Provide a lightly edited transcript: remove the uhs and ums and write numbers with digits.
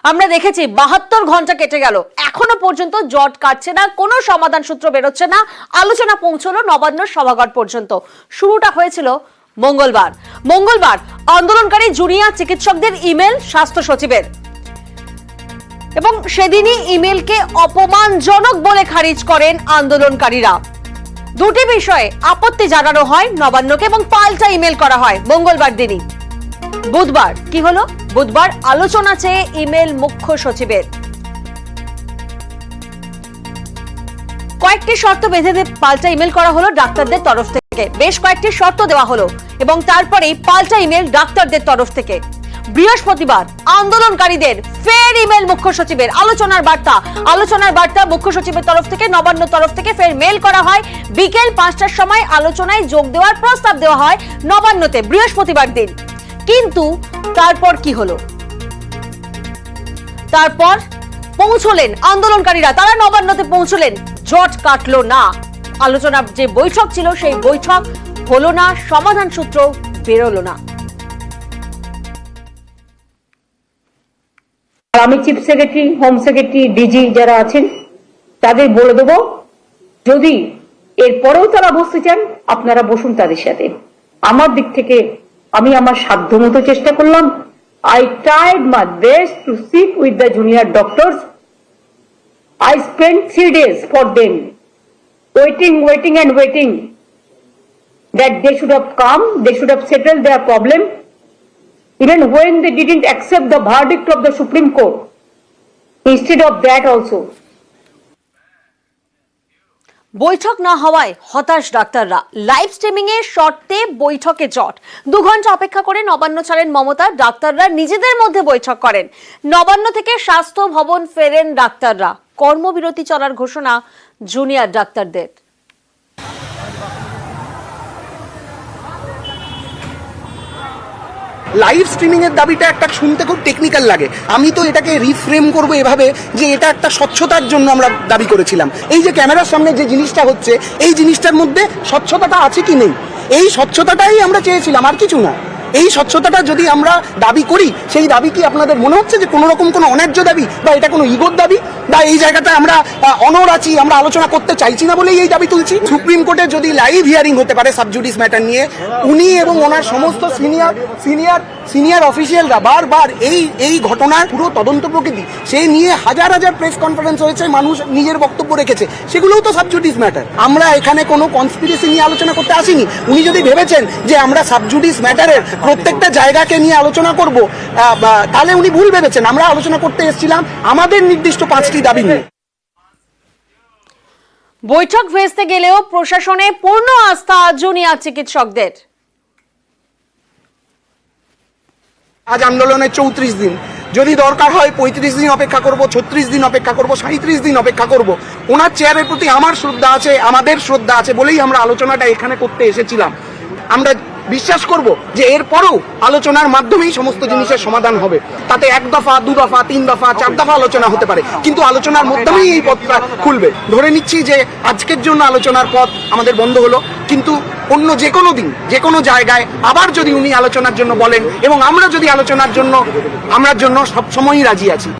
আমরা দেখেছি 72 ঘন্টা কেটে গেল, এখনো পর্যন্ত জট কাটছে না, কোনো সমাধান সূত্র বেরোচ্ছে না। আলোচনা পৌঁছলো নবান্ন সভাঘর পর্যন্ত। শুরুটা হয়েছিল মঙ্গলবার আন্দোলনকারী জুনিয়র চিকিৎসকদের ইমেল স্বাস্থ্য সচিবের, এবং সেদিনই ইমেলকে অপমানজনক বলে খারিজ করেন আন্দোলনকারীরা। দুটি বিষয়ে আপত্তি জানানো হয় নবান্নকে এবং পাল্টা ইমেল করা হয় মঙ্গলবার দিনই। বুধবার কি হলো? বুধবার আলোচনা চেয়ে ইমেল মুখ্য সচিবের। কয়েকটি শর্ত বেঁধে পাল্টা ইমেল করা হলো ডাক্তারদের তরফ থেকে। বেশ কয়েকটি শর্ত দেওয়া হলো এবং তারপরেই পাল্টা ইমেল ডাক্তারদের তরফ থেকে। বৃহস্পতিবার আন্দোলনকারীদের ফের ইমেল মুখ্য সচিবের। আলোচনার বার্তা মুখ্য সচিবের তরফ থেকে, নবান্ন তরফ থেকে ফের মেল করা হয়। বিকেল 5টার সময় আলোচনায় যোগ দেওয়ার প্রস্তাব দেওয়া হয় নবান্নতে বৃহস্পতিবার দিন। কিন্তু তারপর কি হলো? তারপর পৌঁছলেন আন্দোলনকারীরা, তারা নবান্নতে পৌঁছলেন, জট কাটলো না। আলোচনার যে বৈঠক ছিল সেই বৈঠক হলো না, সমাধান সূত্র বেরোলো না। আমি chief secretary, home secretary, DG যারা আছেন তাদের বলে দেবো, যদি এরপরেও তারা বসতে চান আপনারা বসুন তাদের সাথে। আমার দিক থেকে আমি আমার সাধ্যমতো চেষ্টা করলাম। I tried my best to sit with the junior doctors. I spent 3 days for them, waiting and waiting that they should have come, they should have settled their problem. Even when they didn't accept the verdict of the Supreme Court, instead of that also. বৈঠক না হওয়ায় হতাশ ডাক্তাররা। Live streaming এর শর্তে বৈঠকে জট। 2 ঘন্টা অপেক্ষা করে নবান্ন ছাড়েন মমতা। ডাক্তাররা নিজেদের মধ্যে বৈঠক করেন। নবান্ন থেকে স্বাস্থ্য ভবন ফেরেন ডাক্তাররা। কর্মবিরতি চলার ঘোষণা জুনিয়র ডাক্তারদের। লাইভ স্ট্রিমিং এর দাবিটা একটা শুনতে খুব টেকনিক্যাল লাগে। আমি তো এটাকে রিফ্রেম করব এভাবে যে এটা একটা স্বচ্ছতার জন্য আমরা দাবি করেছিলাম। এই যে ক্যামেরার সামনে যে জিনিসটা হচ্ছে, এই জিনিসটার মধ্যে স্বচ্ছতাটা আছে কি নেই, এই স্বচ্ছতাটাই আমরা চেয়েছিলাম, আর কিছু না। এই স্বচ্ছতাটা যদি আমরা দাবি করি, সেই দাবি কি আপনাদের মনে হচ্ছে যে কোনো রকম কোনো অন্যায্য দাবি বা এটা কোনো ইগোর দাবি, বা এই জায়গাটা আমরা অনর আছি, আমরা আলোচনা করতে চাইছি না বলেই এই দাবি তুলছি? সুপ্রিম কোর্টে যদি লাইভ হিয়ারিং হতে পারে সাবজুডিস ম্যাটার নিয়ে, উনি এবং ওনার সমস্ত সিনিয়র অফিসিয়ালরা বারবার এই ঘটনার পুরো তদন্ত প্রকৃতি সেই নিয়ে হাজার প্রেস কনফারেন্স হয়েছে, মানুষ নিজের বক্তব্য রেখেছে, সেগুলোও তো সাবজুডিস ম্যাটার। আমরা এখানে কোনো কনস্পিরেসি নিয়ে আলোচনা করতে আসিনি। উনি যদি ভেবেছেন যে আমরা সাবজুডিস ম্যাটারের প্রত্যেকটা জায়গাকে নিয়ে আলোচনা করব, তাহলে উনি ভুল ভেবেছেন। আমরা আলোচনা করতে এসেছিলাম আমাদের নির্দিষ্ট 5টি দাবি নিয়ে। বৈঠক ভেস্তে গেলেও প্রশাসনে পূর্ণ আস্থা জুনিয়র চিকিৎসকদের। আজ আন্দোলনের 34 দিন, যদি দরকার হয় 35 দিন অপেক্ষা করব, 36 দিন অপেক্ষা করব, 37 দিন অপেক্ষা করব। ওনার চেয়ারের প্রতি আমার শ্রদ্ধা আছে, আমাদের শ্রদ্ধা আছে বলেই আমরা আলোচনাটা এখানে করতে এসেছিলাম। আমরা বিশ্বাস করব যে এরপরও আলোচনার মাধ্যমেই সমস্ত জিনিসের সমাধান হবে। তাতে 1 দফা, 2 দফা, 3 দফা, 4 দফা আলোচনা হতে পারে, কিন্তু আলোচনার মাধ্যমেই এই পথটা খুলবে। ধরে নিচ্ছি যে আজকের জন্য আলোচনার পথ আমাদের বন্ধ হলো, কিন্তু অন্য যে কোনো দিন, যে কোনো জায়গায় আবার যদি উনি আলোচনার জন্য বলেন এবং আমরা যদি আলোচনার জন্য, আমরা সবসময়ই রাজি আছি।